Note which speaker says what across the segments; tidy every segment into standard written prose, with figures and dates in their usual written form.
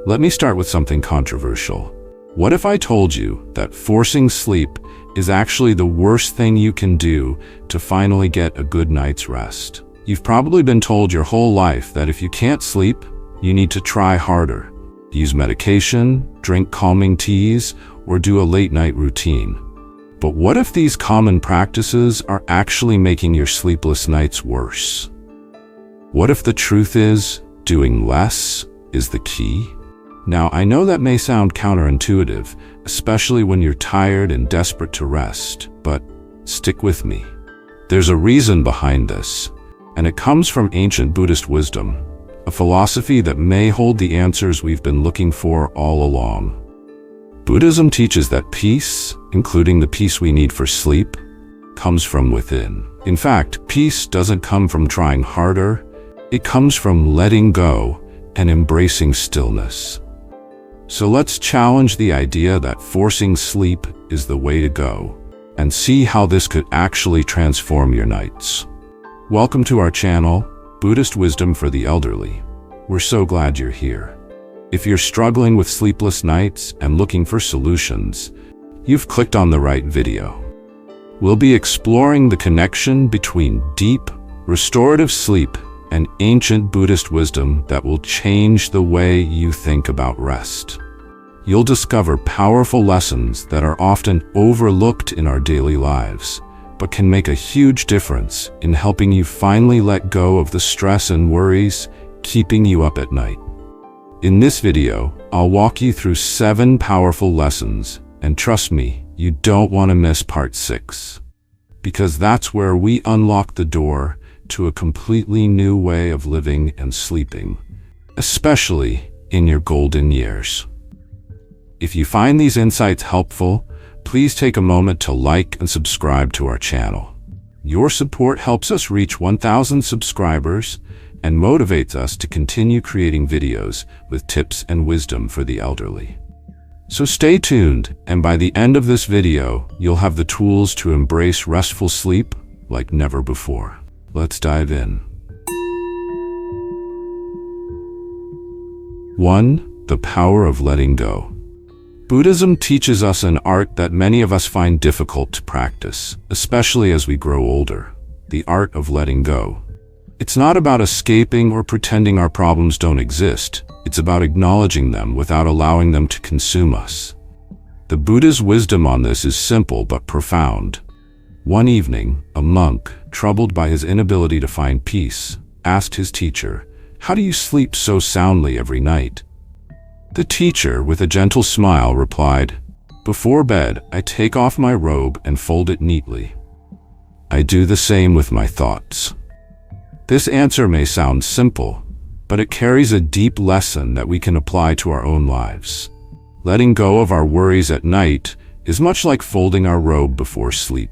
Speaker 1: Let me start with something controversial. What if I told you that forcing sleep is actually the worst thing you can do to finally get a good night's rest? You've probably been told your whole life that if you can't sleep, you need to try harder. Use medication, drink calming teas, or do a late-night routine. But what if these common practices are actually making your sleepless nights worse? What if the truth is, doing less is the key? Now, I know that may sound counterintuitive, especially when you're tired and desperate to rest, but stick with me. There's a reason behind this, and it comes from ancient Buddhist wisdom, a philosophy that may hold the answers we've been looking for all along. Buddhism teaches that peace, including the peace we need for sleep, comes from within. In fact, peace doesn't come from trying harder, it comes from letting go and embracing stillness. So let's challenge the idea that forcing sleep is the way to go, and see how this could actually transform your nights. Welcome to our channel, Buddhist Wisdom for the Elderly. We're so glad you're here. If you're struggling with sleepless nights and looking for solutions, you've clicked on the right video. We'll be exploring the connection between deep, restorative sleep and ancient Buddhist wisdom that will change the way you think about rest. You'll discover powerful lessons that are often overlooked in our daily lives, but can make a huge difference in helping you finally let go of the stress and worries keeping you up at night. In this video, I'll walk you through 7 powerful lessons, and trust me, you don't want to miss part 6. Because that's where we unlock the door to a completely new way of living and sleeping, especially in your golden years. If you find these insights helpful, please take a moment to like and subscribe to our channel. Your support helps us reach 1,000 subscribers and motivates us to continue creating videos with tips and wisdom for the elderly. So stay tuned, and by the end of this video, you'll have the tools to embrace restful sleep like never before. Let's dive in. 1. The power of letting go. Buddhism teaches us an art that many of us find difficult to practice, especially as we grow older: the art of letting go. It's not about escaping or pretending our problems don't exist. It's about acknowledging them without allowing them to consume us. The Buddha's wisdom on this is simple but profound. One evening, a monk, troubled by his inability to find peace, asked his teacher, "How do you sleep so soundly every night?" The teacher, with a gentle smile, replied, "Before bed, I take off my robe and fold it neatly. I do the same with my thoughts." This answer may sound simple, but it carries a deep lesson that we can apply to our own lives. Letting go of our worries at night is much like folding our robe before sleep.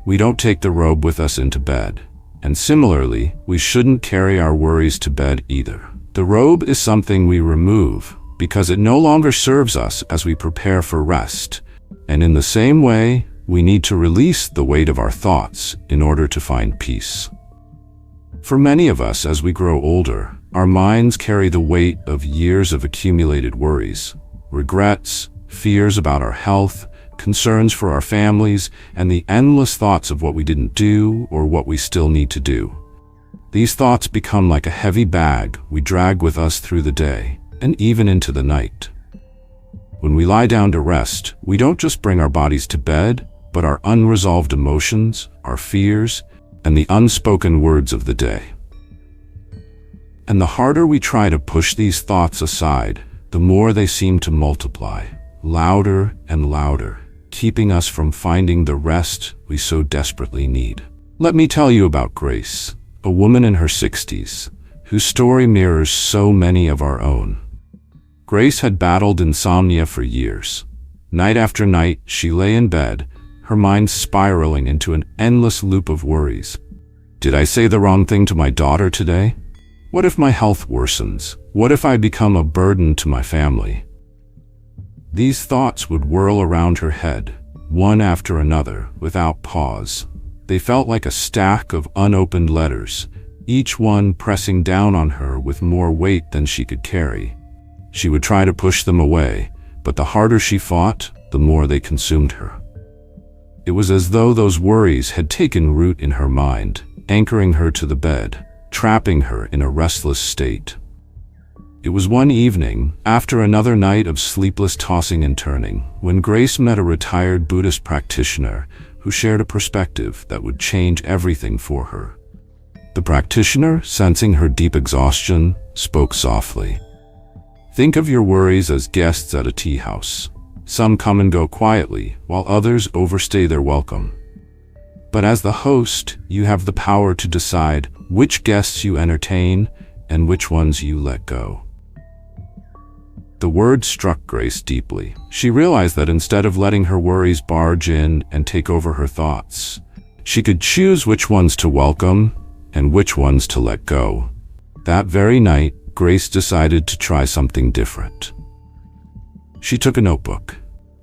Speaker 1: We don't take the robe with us into bed. And similarly, we shouldn't carry our worries to bed either. The robe is something we remove because it no longer serves us as we prepare for rest. And in the same way, we need to release the weight of our thoughts in order to find peace. For many of us, as we grow older, our minds carry the weight of years of accumulated worries, regrets, fears about our health, concerns for our families, and the endless thoughts of what we didn't do or what we still need to do. These thoughts become like a heavy bag we drag with us through the day and even into the night. When we lie down to rest, we don't just bring our bodies to bed, but our unresolved emotions, our fears, and the unspoken words of the day. And the harder we try to push these thoughts aside, the more they seem to multiply, louder and louder, keeping us from finding the rest we so desperately need. Let me tell you about Grace, a woman in her 60s, whose story mirrors so many of our own. Grace had battled insomnia for years. Night after night, she lay in bed, her mind spiraling into an endless loop of worries. Did I say the wrong thing to my daughter today? What if my health worsens? What if I become a burden to my family? These thoughts would whirl around her head, one after another, without pause. They felt like a stack of unopened letters, each one pressing down on her with more weight than she could carry. She would try to push them away, but the harder she fought, the more they consumed her. It was as though those worries had taken root in her mind, anchoring her to the bed, trapping her in a restless state. It was one evening, after another night of sleepless tossing and turning, when Grace met a retired Buddhist practitioner who shared a perspective that would change everything for her. The practitioner, sensing her deep exhaustion, spoke softly. "Think of your worries as guests at a tea house. Some come and go quietly, while others overstay their welcome. But as the host, you have the power to decide which guests you entertain and which ones you let go." The word struck Grace deeply. She realized that instead of letting her worries barge in and take over her thoughts, she could choose which ones to welcome and which ones to let go. That very night, Grace decided to try something different. She took a notebook,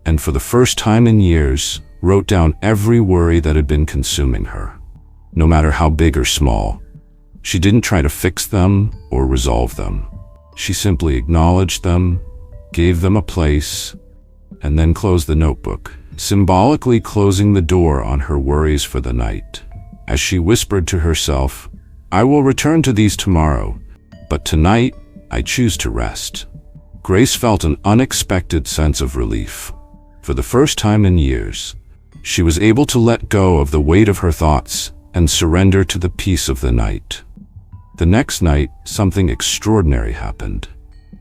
Speaker 1: and for the first time in years, wrote down every worry that had been consuming her, no matter how big or small. She didn't try to fix them or resolve them. She simply acknowledged them, gave them a place, and then closed the notebook, symbolically closing the door on her worries for the night. As she whispered to herself, "I will return to these tomorrow, but tonight I choose to rest." Grace felt an unexpected sense of relief. For the first time in years, she was able to let go of the weight of her thoughts and surrender to the peace of the night. The next night, something extraordinary happened.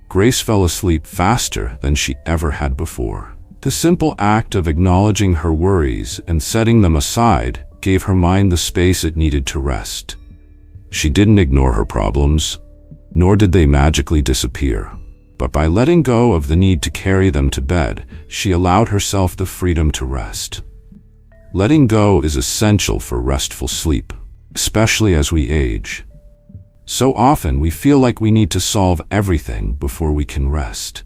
Speaker 1: Grace fell asleep faster than she ever had before. The simple act of acknowledging her worries and setting them aside gave her mind the space it needed to rest. She didn't ignore her problems, nor did they magically disappear. But by letting go of the need to carry them to bed, she allowed herself the freedom to rest. Letting go is essential for restful sleep, especially as we age. So often we feel like we need to solve everything before we can rest.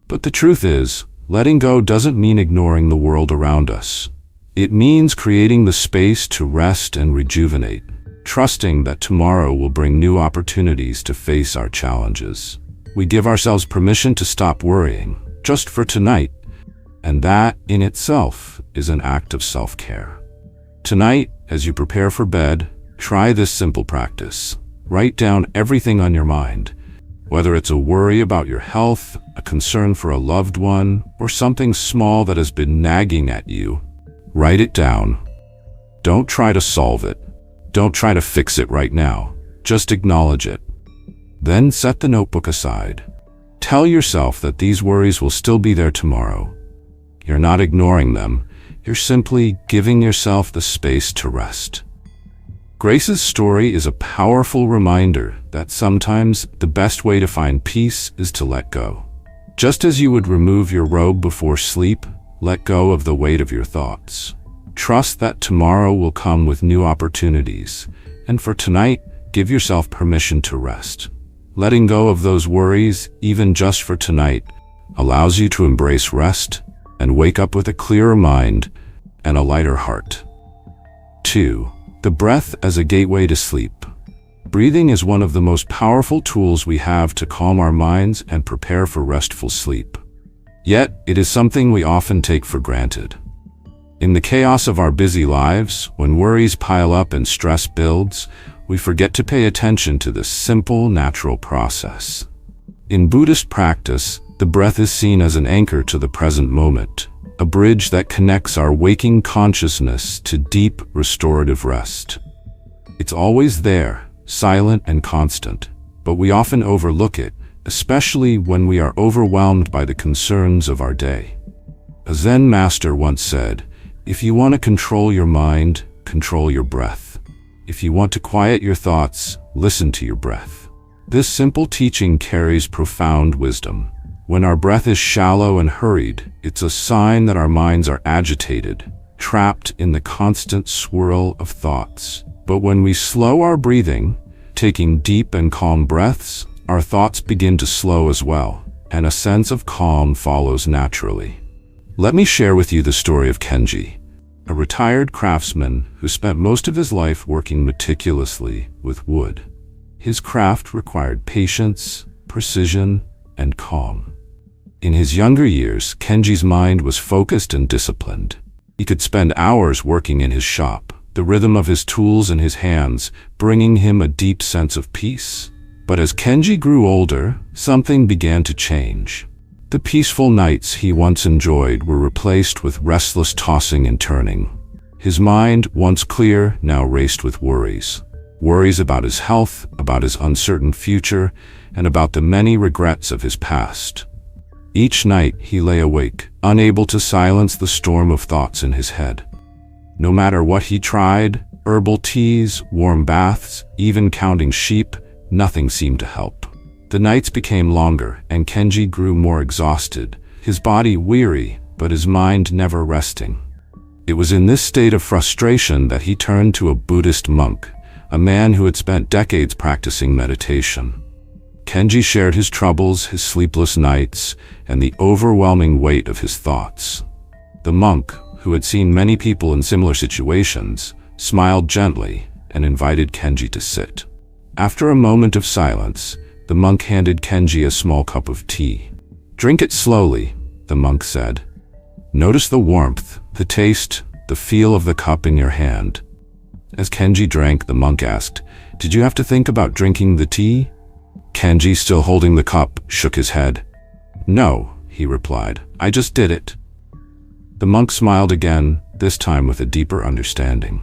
Speaker 1: But the truth is, letting go doesn't mean ignoring the world around us. It means creating the space to rest and rejuvenate, trusting that tomorrow will bring new opportunities to face our challenges. We give ourselves permission to stop worrying, just for tonight, and that, in itself, is an act of self-care. Tonight, as you prepare for bed, try this simple practice. Write down everything on your mind, whether it's a worry about your health, a concern for a loved one, or something small that has been nagging at you. Write it down. Don't try to solve it. Don't try to fix it right now. Just acknowledge it. Then set the notebook aside. Tell yourself that these worries will still be there tomorrow. You're not ignoring them. You're simply giving yourself the space to rest. Grace's story is a powerful reminder that sometimes the best way to find peace is to let go. Just as you would remove your robe before sleep, let go of the weight of your thoughts. Trust that tomorrow will come with new opportunities, and for tonight, give yourself permission to rest. Letting go of those worries, even just for tonight, allows you to embrace rest and wake up with a clearer mind and a lighter heart. 2. The breath as a gateway to sleep. Breathing is one of the most powerful tools we have to calm our minds and prepare for restful sleep. Yet, it is something we often take for granted. In the chaos of our busy lives, when worries pile up and stress builds, we forget to pay attention to this simple, natural process. In Buddhist practice, the breath is seen as an anchor to the present moment, a bridge that connects our waking consciousness to deep, restorative rest. It's always there, silent and constant, but we often overlook it, especially when we are overwhelmed by the concerns of our day. A Zen master once said, "If you want to control your mind, control your breath. If you want to quiet your thoughts, listen to your breath." This simple teaching carries profound wisdom. When our breath is shallow and hurried, it's a sign that our minds are agitated, trapped in the constant swirl of thoughts. But when we slow our breathing, taking deep and calm breaths, our thoughts begin to slow as well, and a sense of calm follows naturally. Let me share with you the story of Kenji, a retired craftsman who spent most of his life working meticulously with wood. His craft required patience, precision, and calm. In his younger years, Kenji's mind was focused and disciplined. He could spend hours working in his shop, the rhythm of his tools in his hands bringing him a deep sense of peace. But as Kenji grew older, something began to change. The peaceful nights he once enjoyed were replaced with restless tossing and turning. His mind, once clear, now raced with worries. Worries about his health, about his uncertain future, and about the many regrets of his past. Each night he lay awake, unable to silence the storm of thoughts in his head. No matter what he tried, herbal teas, warm baths, even counting sheep, nothing seemed to help. The nights became longer, and Kenji grew more exhausted, his body weary, but his mind never resting. It was in this state of frustration that he turned to a Buddhist monk, a man who had spent decades practicing meditation. Kenji shared his troubles, his sleepless nights, and the overwhelming weight of his thoughts. The monk, who had seen many people in similar situations, smiled gently and invited Kenji to sit. After a moment of silence, the monk handed Kenji a small cup of tea. "Drink it slowly," the monk said. "Notice the warmth, the taste, the feel of the cup in your hand." As Kenji drank, the monk asked, "Did you have to think about drinking the tea?" Kenji, still holding the cup, shook his head. "No," he replied, "I just did it." The monk smiled again, this time with a deeper understanding.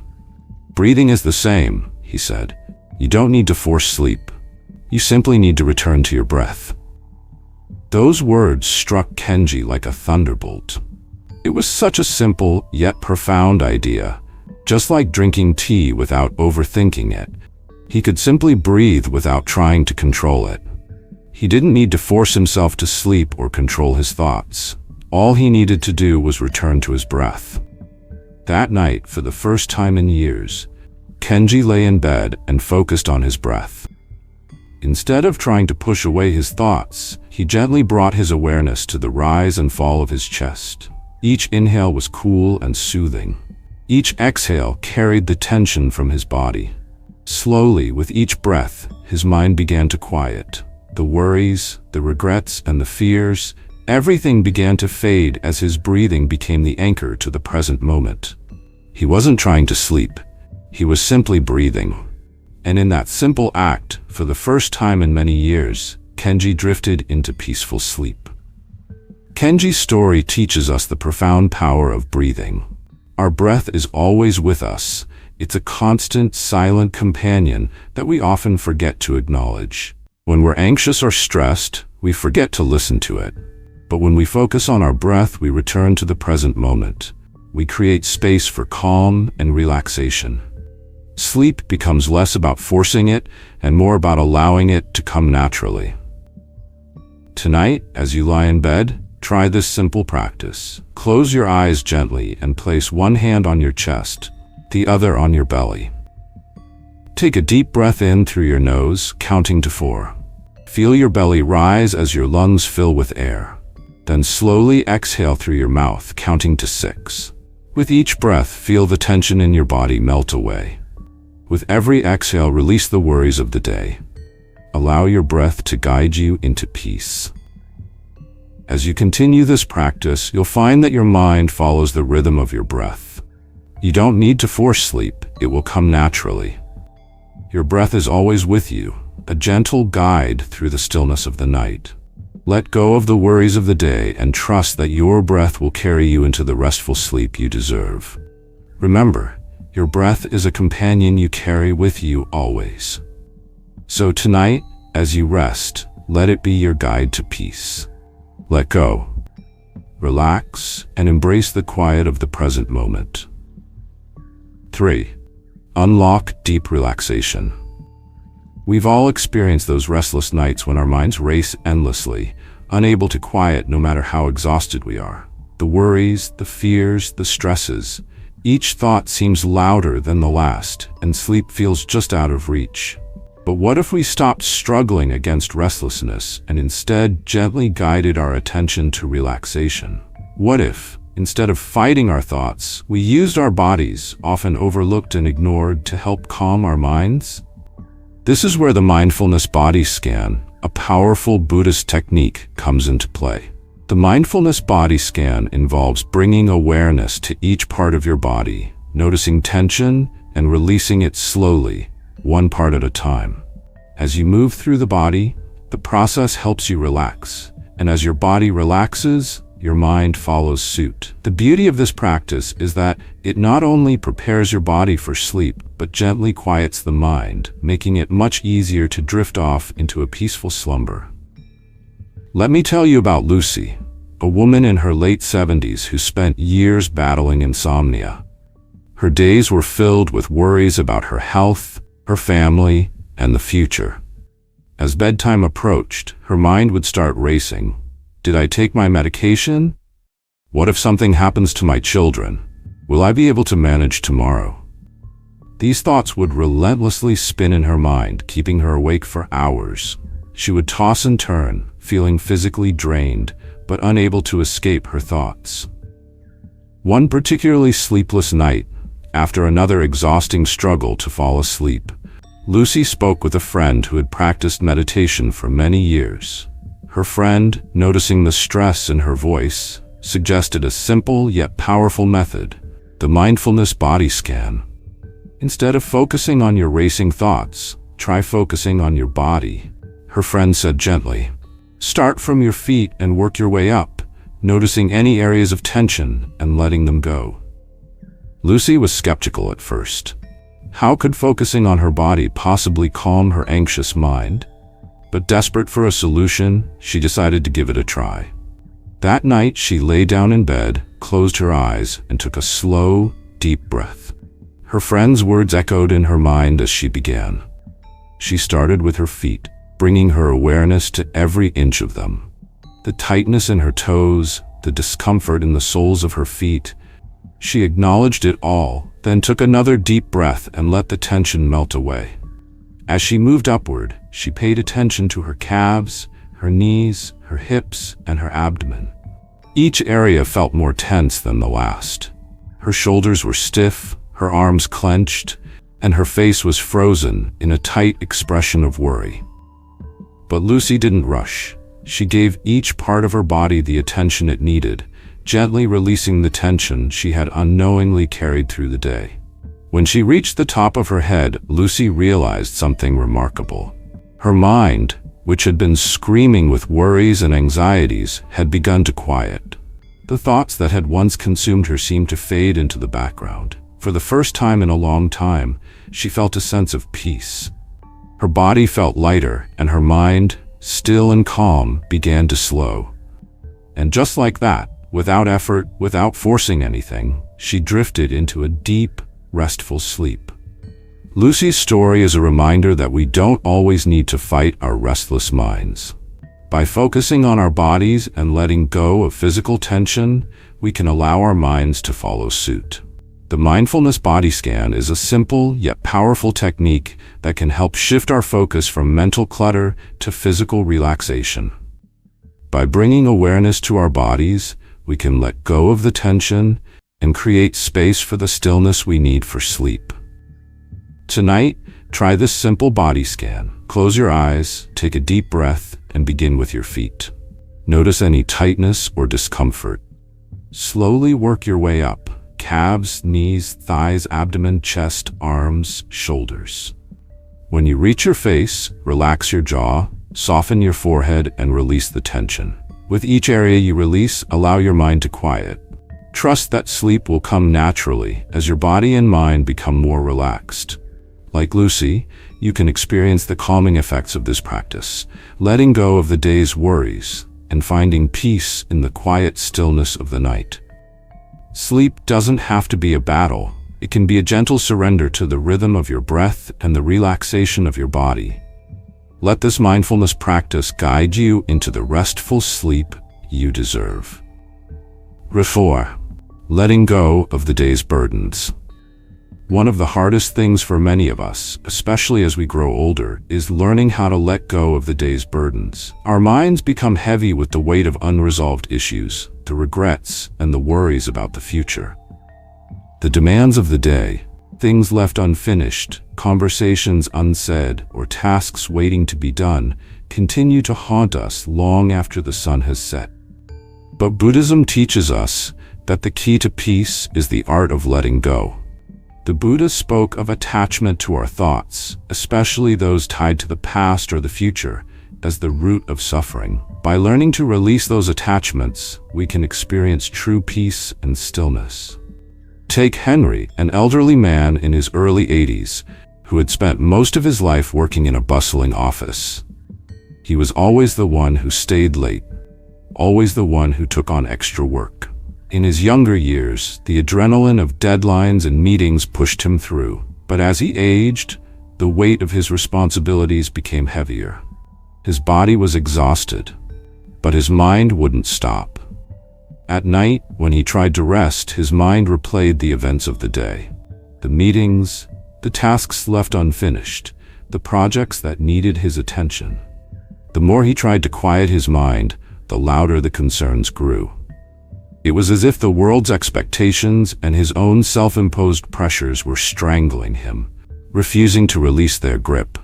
Speaker 1: "Breathing is the same," he said. "You don't need to force sleep. You simply need to return to your breath." Those words struck Kenji like a thunderbolt. It was such a simple yet profound idea. Just like drinking tea without overthinking it, he could simply breathe without trying to control it. He didn't need to force himself to sleep or control his thoughts. All he needed to do was return to his breath. That night, for the first time in years, Kenji lay in bed and focused on his breath. Instead of trying to push away his thoughts, he gently brought his awareness to the rise and fall of his chest. Each inhale was cool and soothing. Each exhale carried the tension from his body. Slowly, with each breath, his mind began to quiet. The worries, the regrets, and the fears, everything began to fade as his breathing became the anchor to the present moment. He wasn't trying to sleep. He was simply breathing. And in that simple act, for the first time in many years, Kenji drifted into peaceful sleep. Kenji's story teaches us the profound power of breathing. Our breath is always with us. It's a constant, silent companion that we often forget to acknowledge. When we're anxious or stressed, we forget to listen to it. But when we focus on our breath, we return to the present moment. We create space for calm and relaxation. Sleep becomes less about forcing it and more about allowing it to come naturally. Tonight, as you lie in bed, try this simple practice. Close your eyes gently and place one hand on your chest, the other on your belly. Take a deep breath in through your nose, counting to 4. Feel your belly rise as your lungs fill with air. Then slowly exhale through your mouth, counting to 6. With each breath, feel the tension in your body melt away. With every exhale, release the worries of the day. Allow your breath to guide you into peace. As you continue this practice, you'll find that your mind follows the rhythm of your breath. You don't need to force sleep, it will come naturally. Your breath is always with you, a gentle guide through the stillness of the night. Let go of the worries of the day and trust that your breath will carry you into the restful sleep you deserve. Remember, your breath is a companion you carry with you always. So tonight, as you rest, let it be your guide to peace. Let go, relax, and embrace the quiet of the present moment. 3. Unlock deep relaxation. We've all experienced those restless nights when our minds race endlessly, unable to quiet no matter how exhausted we are. The worries, the fears, the stresses, each thought seems louder than the last, and sleep feels just out of reach. But what if we stopped struggling against restlessness and instead gently guided our attention to relaxation? What if, instead of fighting our thoughts, we used our bodies, often overlooked and ignored, to help calm our minds? This is where the mindfulness body scan, a powerful Buddhist technique comes into play. The mindfulness body scan involves bringing awareness to each part of your body, noticing tension and releasing it slowly, one part at a time. As you move through the body, the process helps you relax, and as your body relaxes, your mind follows suit. The beauty of this practice is that it not only prepares your body for sleep, but gently quiets the mind, making it much easier to drift off into a peaceful slumber. Let me tell you about Lucy, a woman in her late 70s who spent years battling insomnia. Her days were filled with worries about her health, her family, and the future. As bedtime approached, her mind would start racing. Did I take my medication? What if something happens to my children? Will I be able to manage tomorrow? These thoughts would relentlessly spin in her mind, keeping her awake for hours. She would toss and turn, feeling physically drained, but unable to escape her thoughts. One particularly sleepless night, after another exhausting struggle to fall asleep, Lucy spoke with a friend who had practiced meditation for many years. Her friend, noticing the stress in her voice, suggested a simple yet powerful method, the mindfulness body scan. Instead of focusing on your racing thoughts, try focusing on your body, her friend said gently. Start from your feet and work your way up, noticing any areas of tension and letting them go. Lucy was skeptical at first. How could focusing on her body possibly calm her anxious mind? But desperate for a solution, she decided to give it a try. That night, she lay down in bed, closed her eyes, and took a slow, deep breath. Her friend's words echoed in her mind as she began. She started with her feet, bringing her awareness to every inch of them. The tightness in her toes, the discomfort in the soles of her feet. She acknowledged it all, then took another deep breath and let the tension melt away. As she moved upward, she paid attention to her calves, her knees, her hips, and her abdomen. Each area felt more tense than the last. Her shoulders were stiff, her arms clenched, and her face was frozen in a tight expression of worry. But Lucy didn't rush. She gave each part of her body the attention it needed, gently releasing the tension she had unknowingly carried through the day. When she reached the top of her head, Lucy realized something remarkable. Her mind, which had been screaming with worries and anxieties, had begun to quiet. The thoughts that had once consumed her seemed to fade into the background. For the first time in a long time, she felt a sense of peace. Her body felt lighter, and her mind, still and calm, began to slow. And just like that, without effort, without forcing anything, she drifted into a deep, restful sleep. Lucy's story is a reminder that we don't always need to fight our restless minds. By focusing on our bodies and letting go of physical tension, we can allow our minds to follow suit. The mindfulness body scan is a simple yet powerful technique that can help shift our focus from mental clutter to physical relaxation. By bringing awareness to our bodies, we can let go of the tension and create space for the stillness we need for sleep. Tonight, try this simple body scan. Close your eyes, take a deep breath, and begin with your feet. Notice any tightness or discomfort. Slowly work your way up. Calves, knees, thighs, abdomen, chest, arms, shoulders. When you reach your face, relax your jaw, soften your forehead, and release the tension. With each area you release, allow your mind to quiet. Trust that sleep will come naturally as your body and mind become more relaxed. Like Lucy, you can experience the calming effects of this practice, letting go of the day's worries and finding peace in the quiet stillness of the night. Sleep doesn't have to be a battle. It can be a gentle surrender to the rhythm of your breath and the relaxation of your body. Let this mindfulness practice guide you into the restful sleep you deserve. Restful. Letting go of the day's burdens. One of the hardest things for many of us, especially as we grow older, is learning how to let go of the day's burdens. Our minds become heavy with the weight of unresolved issues, the regrets, and the worries about the future. The demands of the day, things left unfinished, conversations unsaid, or tasks waiting to be done continue to haunt us long after the sun has set. But Buddhism teaches us that the key to peace is the art of letting go. The Buddha spoke of attachment to our thoughts, especially those tied to the past or the future, as the root of suffering. By learning to release those attachments, we can experience true peace and stillness. Take Henry, an elderly man in his early 80s, who had spent most of his life working in a bustling office. He was always the one who stayed late, always the one who took on extra work. In his younger years, the adrenaline of deadlines and meetings pushed him through. But as he aged, the weight of his responsibilities became heavier. His body was exhausted, but his mind wouldn't stop. At night, when he tried to rest, his mind replayed the events of the day. The meetings, the tasks left unfinished, the projects that needed his attention. The more he tried to quiet his mind, the louder the concerns grew. It was as if the world's expectations and his own self-imposed pressures were strangling him, refusing to release their grip,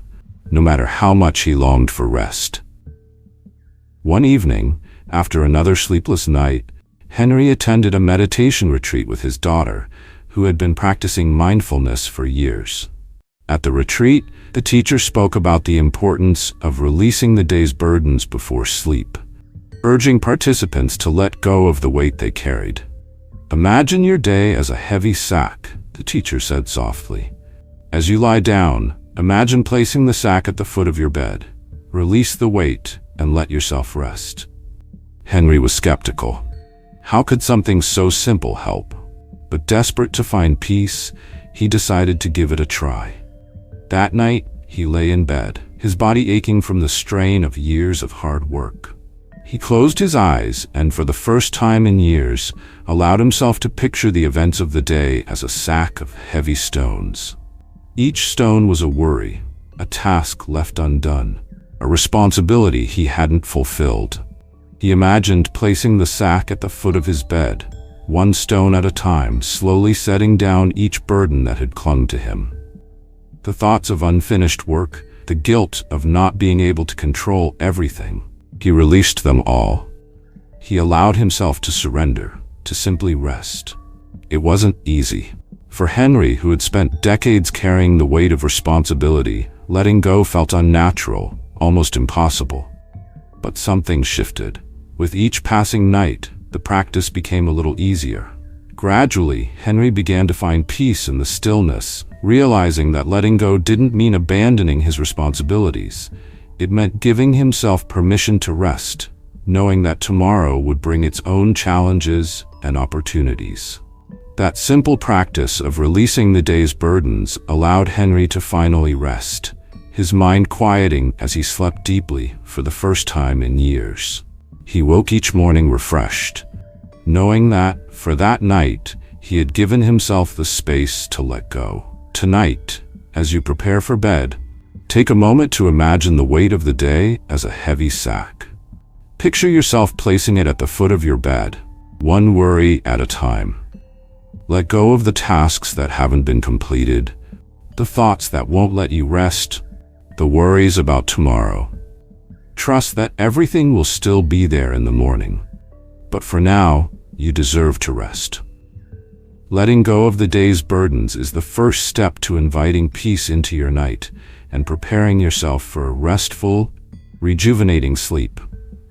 Speaker 1: no matter how much he longed for rest. One evening, after another sleepless night, Henry attended a meditation retreat with his daughter, who had been practicing mindfulness for years. At the retreat, the teacher spoke about the importance of releasing the day's burdens before sleep, urging participants to let go of the weight they carried. "Imagine your day as a heavy sack," the teacher said softly. "As you lie down, imagine placing the sack at the foot of your bed. Release the weight and let yourself rest." Henry was skeptical. How could something so simple help? But desperate to find peace, he decided to give it a try. That night, he lay in bed, his body aching from the strain of years of hard work. He closed his eyes and, for the first time in years, allowed himself to picture the events of the day as a sack of heavy stones. Each stone was a worry, a task left undone, a responsibility he hadn't fulfilled. He imagined placing the sack at the foot of his bed, one stone at a time, slowly setting down each burden that had clung to him. The thoughts of unfinished work, the guilt of not being able to control everything, he released them all. He allowed himself to surrender, to simply rest. It wasn't easy. For Henry, who had spent decades carrying the weight of responsibility, letting go felt unnatural, almost impossible. But something shifted. With each passing night, the practice became a little easier. Gradually, Henry began to find peace in the stillness, realizing that letting go didn't mean abandoning his responsibilities. It meant giving himself permission to rest, knowing that tomorrow would bring its own challenges and opportunities. That simple practice of releasing the day's burdens allowed Henry to finally rest, his mind quieting as he slept deeply for the first time in years. He woke each morning refreshed, knowing that, for that night, he had given himself the space to let go. Tonight, as you prepare for bed, take a moment to imagine the weight of the day as a heavy sack. Picture yourself placing it at the foot of your bed, one worry at a time. Let go of the tasks that haven't been completed, the thoughts that won't let you rest, the worries about tomorrow. Trust that everything will still be there in the morning. But for now, you deserve to rest. Letting go of the day's burdens is the first step to inviting peace into your night and preparing yourself for a restful, rejuvenating sleep.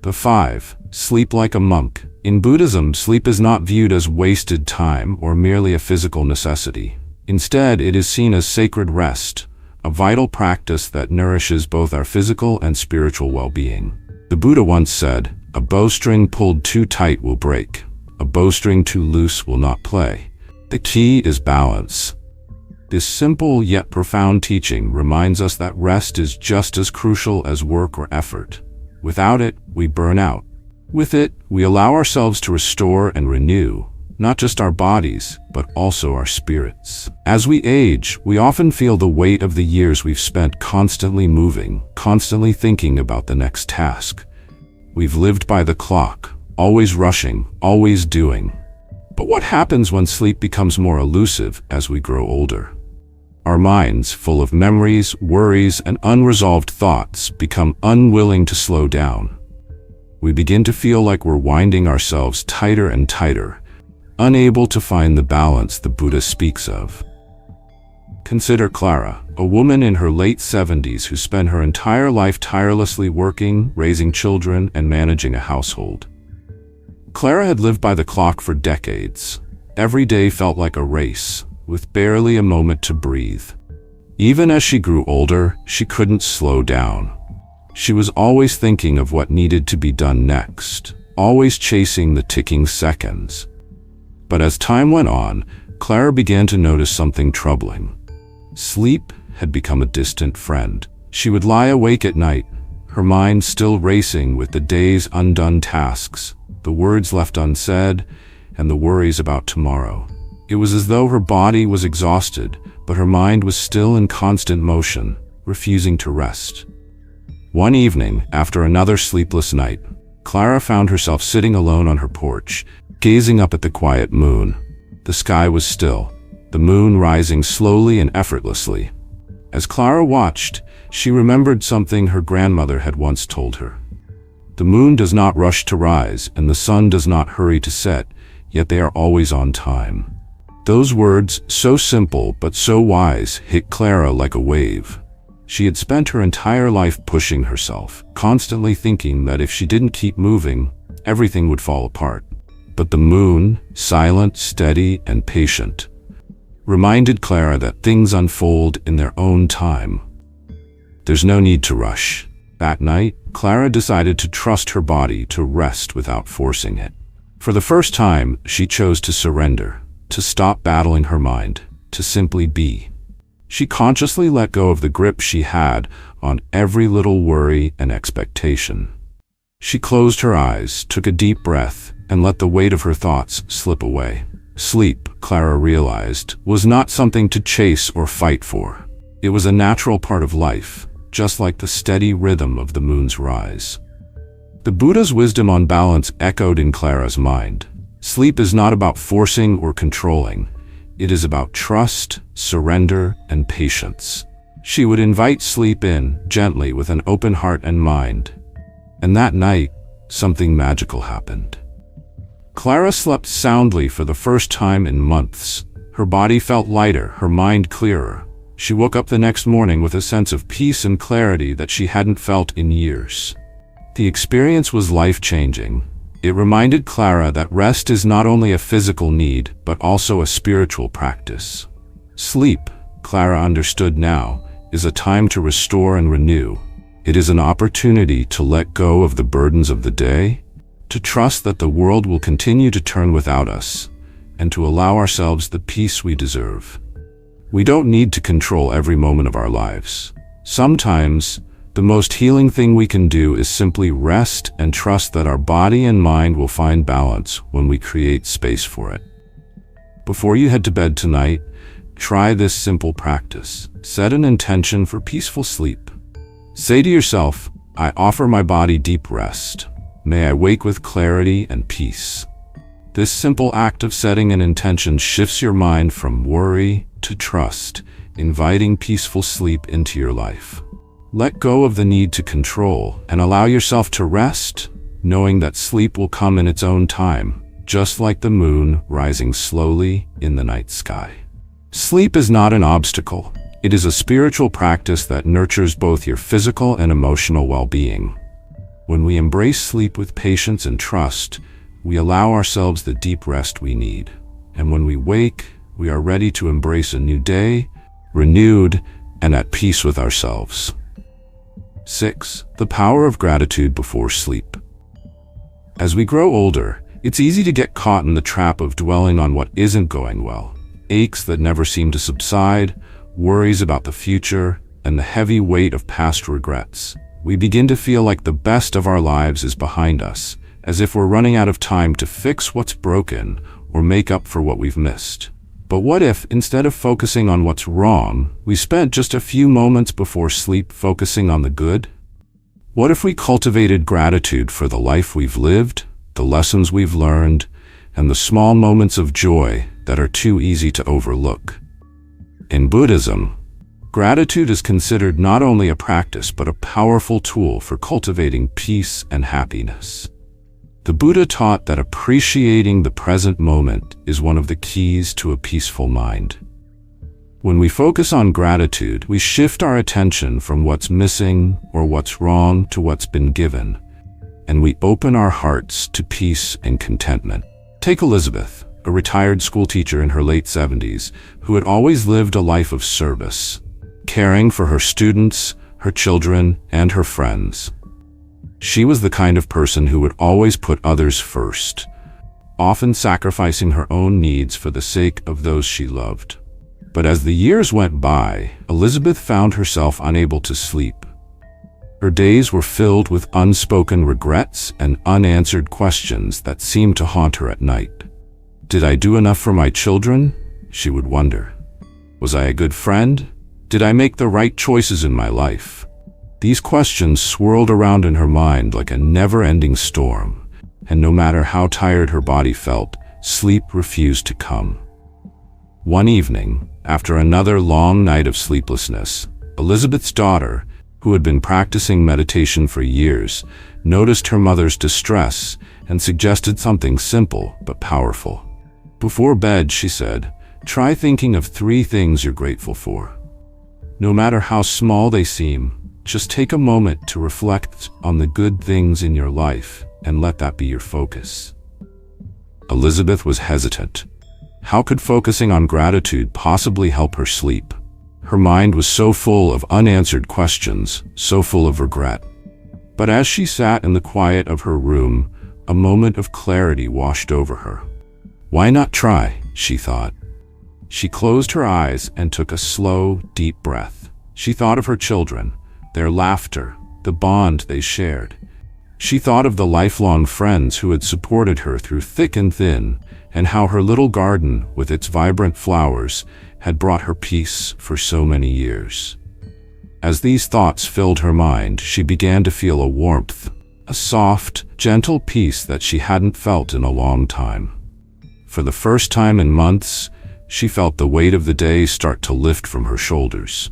Speaker 1: The 5. Sleep like a monk. In Buddhism, sleep is not viewed as wasted time or merely a physical necessity. Instead, it is seen as sacred rest, a vital practice that nourishes both our physical and spiritual well-being. The Buddha once said, "A bowstring pulled too tight will break. A bowstring too loose will not play." The key is balance. This simple yet profound teaching reminds us that rest is just as crucial as work or effort. Without it, we burn out. With it, we allow ourselves to restore and renew, not just our bodies, but also our spirits. As we age, we often feel the weight of the years we've spent constantly moving, constantly thinking about the next task. We've lived by the clock, always rushing, always doing. But what happens when sleep becomes more elusive as we grow older? Our minds, full of memories, worries, and unresolved thoughts, become unwilling to slow down. We begin to feel like we're winding ourselves tighter and tighter, unable to find the balance the Buddha speaks of. Consider Clara, a woman in her late 70s who spent her entire life tirelessly working, raising children, and managing a household. Clara had lived by the clock for decades. Every day felt like a race, with barely a moment to breathe. Even as she grew older, she couldn't slow down. She was always thinking of what needed to be done next, always chasing the ticking seconds. But as time went on, Clara began to notice something troubling. Sleep had become a distant friend. She would lie awake at night, her mind still racing with the day's undone tasks, the words left unsaid, and the worries about tomorrow. It was as though her body was exhausted, but her mind was still in constant motion, refusing to rest. One evening, after another sleepless night, Clara found herself sitting alone on her porch, gazing up at the quiet moon. The sky was still, the moon rising slowly and effortlessly. As Clara watched, she remembered something her grandmother had once told her. The moon does not rush to rise, and the sun does not hurry to set, yet they are always on time. Those words, so simple but so wise, hit Clara like a wave. She had spent her entire life pushing herself, constantly thinking that if she didn't keep moving, everything would fall apart. But the moon, silent, steady, and patient, reminded Clara that things unfold in their own time. There's no need to rush. That night, Clara decided to trust her body to rest without forcing it. For the first time, she chose to surrender, to stop battling her mind, to simply be. She consciously let go of the grip she had on every little worry and expectation. She closed her eyes, took a deep breath, and let the weight of her thoughts slip away. Sleep, Clara realized, was not something to chase or fight for. It was a natural part of life, just like the steady rhythm of the moon's rise. The Buddha's wisdom on balance echoed in Clara's mind. Sleep is not about forcing or controlling. It is about trust, surrender, and patience. She would invite sleep in, gently, with an open heart and mind. And that night, something magical happened. Clara slept soundly for the first time in months. Her body felt lighter, her mind clearer. She woke up the next morning with a sense of peace and clarity that she hadn't felt in years. The experience was life-changing. It reminded Clara that rest is not only a physical need, but also a spiritual practice. Sleep, Clara understood now, is a time to restore and renew. It is an opportunity to let go of the burdens of the day, to trust that the world will continue to turn without us, and to allow ourselves the peace we deserve. We don't need to control every moment of our lives. Sometimes, the most healing thing we can do is simply rest and trust that our body and mind will find balance when we create space for it. Before you head to bed tonight, try this simple practice. Set an intention for peaceful sleep. Say to yourself, I offer my body deep rest. May I wake with clarity and peace. This simple act of setting an intention shifts your mind from worry to trust, inviting peaceful sleep into your life. Let go of the need to control and allow yourself to rest, knowing that sleep will come in its own time, just like the moon rising slowly in the night sky. Sleep is not an obstacle. It is a spiritual practice that nurtures both your physical and emotional well-being. When we embrace sleep with patience and trust, we allow ourselves the deep rest we need. And when we wake, we are ready to embrace a new day, renewed and at peace with ourselves. 6. The power of gratitude before sleep. As we grow older, it's easy to get caught in the trap of dwelling on what isn't going well. Aches that never seem to subside, worries about the future, and the heavy weight of past regrets. We begin to feel like the best of our lives is behind us, as if we're running out of time to fix what's broken or make up for what we've missed. But what if, instead of focusing on what's wrong, we spent just a few moments before sleep focusing on the good? What if we cultivated gratitude for the life we've lived, the lessons we've learned, and the small moments of joy that are too easy to overlook? In Buddhism, gratitude is considered not only a practice but a powerful tool for cultivating peace and happiness. The Buddha taught that appreciating the present moment is one of the keys to a peaceful mind. When we focus on gratitude, we shift our attention from what's missing or what's wrong to what's been given, and we open our hearts to peace and contentment. Take Elizabeth, a retired schoolteacher in her late 70s, who had always lived a life of service, caring for her students, her children, and her friends. She was the kind of person who would always put others first, often sacrificing her own needs for the sake of those she loved. But as the years went by, Elizabeth found herself unable to sleep. Her days were filled with unspoken regrets and unanswered questions that seemed to haunt her at night. Did I do enough for my children? She would wonder. Was I a good friend? Did I make the right choices in my life? These questions swirled around in her mind like a never-ending storm, and no matter how tired her body felt, sleep refused to come. One evening, after another long night of sleeplessness, Elizabeth's daughter, who had been practicing meditation for years, noticed her mother's distress and suggested something simple but powerful. Before bed, she said, "Try thinking of 3 things you're grateful for. No matter how small they seem, just take a moment to reflect on the good things in your life and let that be your focus." Elizabeth was hesitant. How could focusing on gratitude possibly help her sleep? Her mind was so full of unanswered questions, so full of regret. But as she sat in the quiet of her room, a moment of clarity washed over her. Why not try, she thought. She closed her eyes and took a slow, deep breath. She thought of her children, their laughter, the bond they shared. She thought of the lifelong friends who had supported her through thick and thin, and how her little garden, with its vibrant flowers, had brought her peace for so many years. As these thoughts filled her mind, she began to feel a warmth, a soft, gentle peace that she hadn't felt in a long time. For the first time in months, she felt the weight of the day start to lift from her shoulders.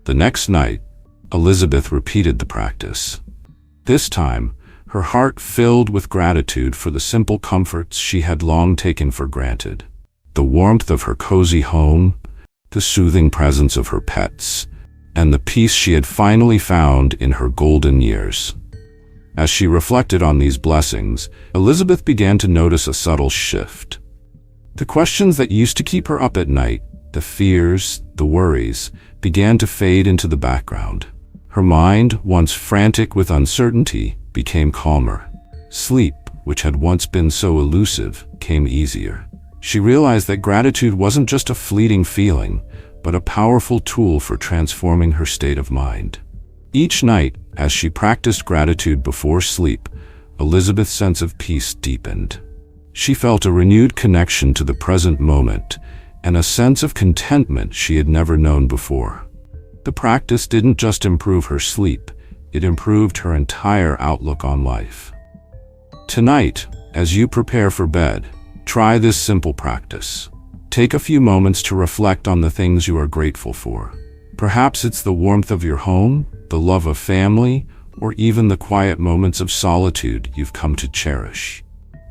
Speaker 1: The next night, Elizabeth repeated the practice. This time, her heart filled with gratitude for the simple comforts she had long taken for granted. The warmth of her cozy home, the soothing presence of her pets, and the peace she had finally found in her golden years. As she reflected on these blessings, Elizabeth began to notice a subtle shift. The questions that used to keep her up at night, the fears, the worries, began to fade into the background. Her mind, once frantic with uncertainty, became calmer. Sleep, which had once been so elusive, came easier. She realized that gratitude wasn't just a fleeting feeling, but a powerful tool for transforming her state of mind. Each night, as she practiced gratitude before sleep, Elizabeth's sense of peace deepened. She felt a renewed connection to the present moment and a sense of contentment she had never known before. The practice didn't just improve her sleep, it improved her entire outlook on life. Tonight, as you prepare for bed, try this simple practice. Take a few moments to reflect on the things you are grateful for. Perhaps it's the warmth of your home, the love of family, or even the quiet moments of solitude you've come to cherish.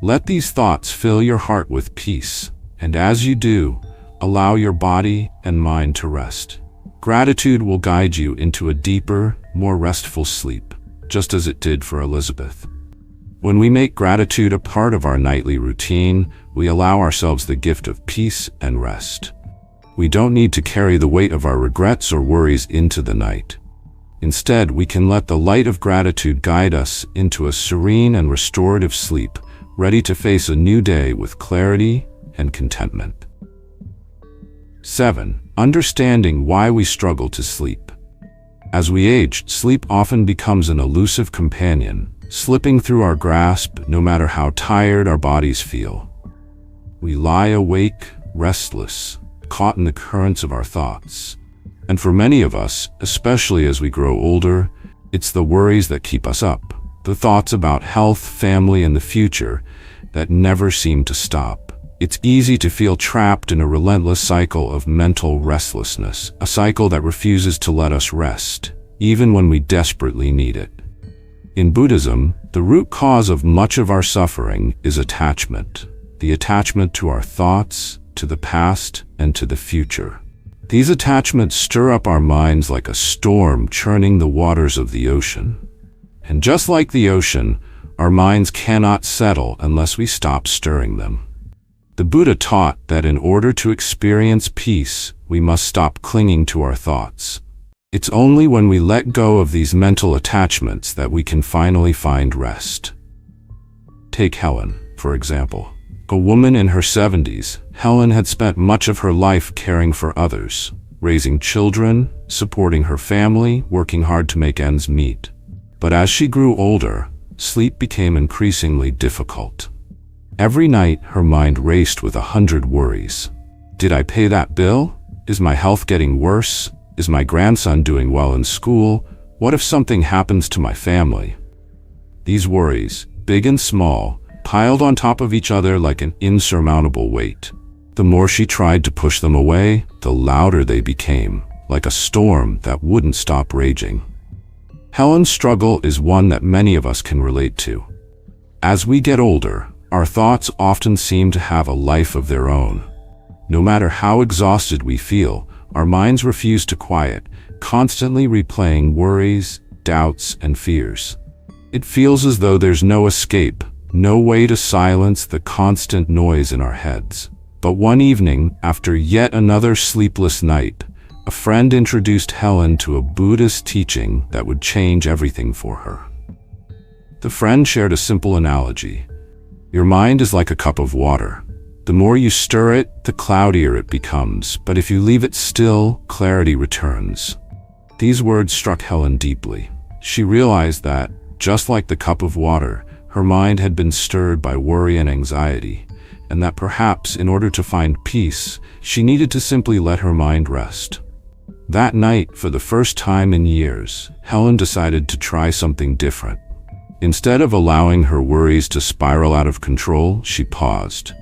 Speaker 1: Let these thoughts fill your heart with peace, and as you do, allow your body and mind to rest. Gratitude will guide you into a deeper, more restful sleep, just as it did for Elizabeth. When we make gratitude a part of our nightly routine, we allow ourselves the gift of peace and rest. We don't need to carry the weight of our regrets or worries into the night. Instead, we can let the light of gratitude guide us into a serene and restorative sleep, ready to face a new day with clarity and contentment. 7. Understanding why we struggle to sleep. As we age, sleep often becomes an elusive companion, slipping through our grasp no matter how tired our bodies feel. We lie awake, restless, caught in the currents of our thoughts. And for many of us, especially as we grow older, it's the worries that keep us up, the thoughts about health, family, and the future that never seem to stop. It's easy to feel trapped in a relentless cycle of mental restlessness, a cycle that refuses to let us rest, even when we desperately need it. In Buddhism, the root cause of much of our suffering is attachment, the attachment to our thoughts, to the past, and to the future. These attachments stir up our minds like a storm churning the waters of the ocean. And just like the ocean, our minds cannot settle unless we stop stirring them. The Buddha taught that in order to experience peace, we must stop clinging to our thoughts. It's only when we let go of these mental attachments that we can finally find rest. Take Helen, for example. A woman in her 70s, Helen had spent much of her life caring for others, raising children, supporting her family, working hard to make ends meet. But as she grew older, sleep became increasingly difficult. Every night, her mind raced with 100 worries. Did I pay that bill? Is my health getting worse? Is my grandson doing well in school? What if something happens to my family? These worries, big and small, piled on top of each other like an insurmountable weight. The more she tried to push them away, the louder they became, like a storm that wouldn't stop raging. Helen's struggle is one that many of us can relate to. As we get older, our thoughts often seem to have a life of their own. No matter how exhausted we feel, our minds refuse to quiet, constantly replaying worries, doubts, and fears. It feels as though there's no escape, no way to silence the constant noise in our heads. But one evening, after yet another sleepless night, a friend introduced Helen to a Buddhist teaching that would change everything for her. The friend shared a simple analogy. Your mind is like a cup of water. The more you stir it, the cloudier it becomes, but if you leave it still, clarity returns. These words struck Helen deeply. She realized that, just like the cup of water, her mind had been stirred by worry and anxiety, and that perhaps in order to find peace, she needed to simply let her mind rest. That night, for the first time in years, Helen decided to try something different. Instead of allowing her worries to spiral out of control, she paused.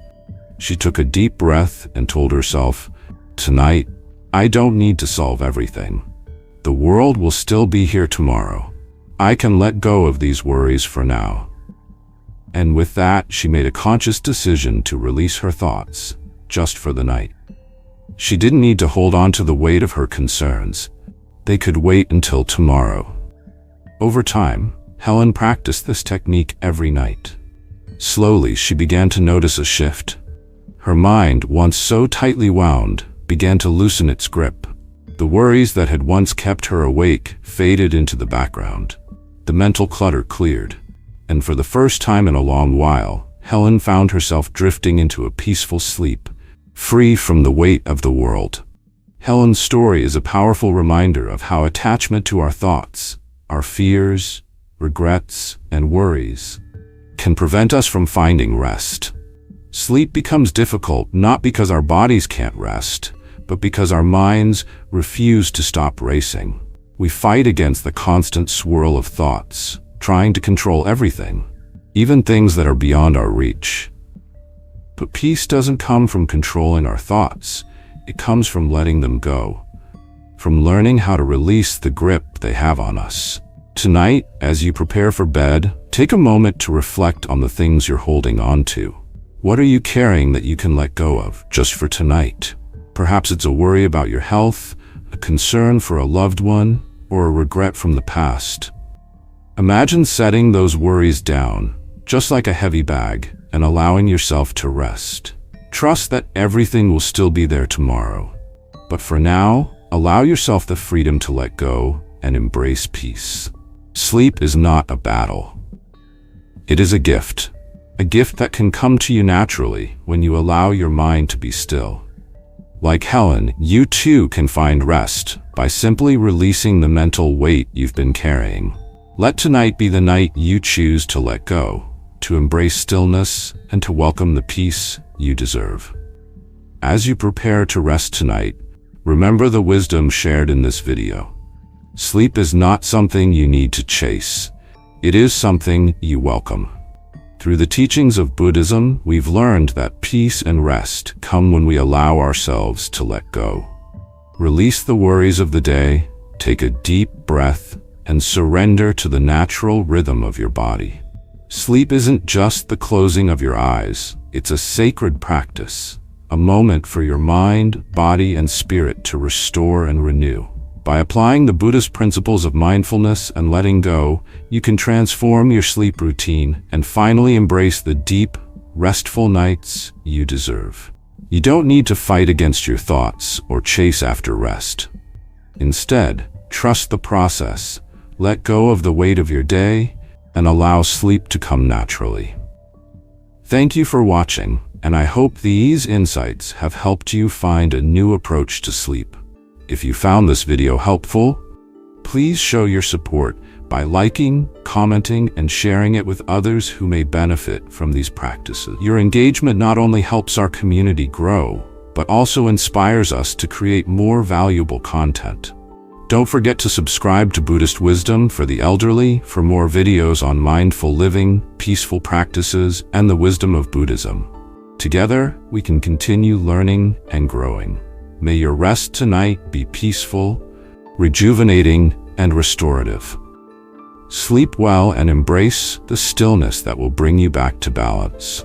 Speaker 1: She took a deep breath and told herself, "Tonight, I don't need to solve everything. The world will still be here tomorrow. I can let go of these worries for now." And with that, she made a conscious decision to release her thoughts, just for the night. She didn't need to hold on to the weight of her concerns. They could wait until tomorrow. Over time, Helen practiced this technique every night. Slowly, she began to notice a shift. Her mind, once so tightly wound, began to loosen its grip. The worries that had once kept her awake faded into the background. The mental clutter cleared. And for the first time in a long while, Helen found herself drifting into a peaceful sleep, free from the weight of the world. Helen's story is a powerful reminder of how attachment to our thoughts, our fears, regrets, and worries can prevent us from finding rest. Sleep becomes difficult not because our bodies can't rest, but because our minds refuse to stop racing. We fight against the constant swirl of thoughts, trying to control everything, even things that are beyond our reach. But peace doesn't come from controlling our thoughts. It comes from letting them go, from learning how to release the grip they have on us. Tonight, as you prepare for bed, take a moment to reflect on the things you're holding on to. What are you carrying that you can let go of just for tonight? Perhaps it's a worry about your health, a concern for a loved one, or a regret from the past. Imagine setting those worries down, just like a heavy bag, and allowing yourself to rest. Trust that everything will still be there tomorrow. But for now, allow yourself the freedom to let go and embrace peace. Sleep is not a battle. It is a gift that can come to you naturally when you allow your mind to be still. Like Helen, you too can find rest by simply releasing the mental weight you've been carrying. Let tonight be the night you choose to let go, to embrace stillness, and to welcome the peace you deserve. As you prepare to rest tonight, remember the wisdom shared in this video. Sleep is not something you need to chase. It is something you welcome. Through the teachings of Buddhism, we've learned that peace and rest come when we allow ourselves to let go. Release the worries of the day, take a deep breath, and surrender to the natural rhythm of your body. Sleep isn't just the closing of your eyes, it's a sacred practice, a moment for your mind, body, and spirit to restore and renew. By applying the Buddhist principles of mindfulness and letting go, you can transform your sleep routine and finally embrace the deep, restful nights you deserve. You don't need to fight against your thoughts or chase after rest. Instead, trust the process, let go of the weight of your day, and allow sleep to come naturally. Thank you for watching, and I hope these insights have helped you find a new approach to sleep. If you found this video helpful, please show your support by liking, commenting, and sharing it with others who may benefit from these practices. Your engagement not only helps our community grow, but also inspires us to create more valuable content. Don't forget to subscribe to Buddhist Wisdom for the Elderly for more videos on mindful living, peaceful practices, and the wisdom of Buddhism. Together, we can continue learning and growing. May your rest tonight be peaceful, rejuvenating, and restorative. Sleep well and embrace the stillness that will bring you back to balance.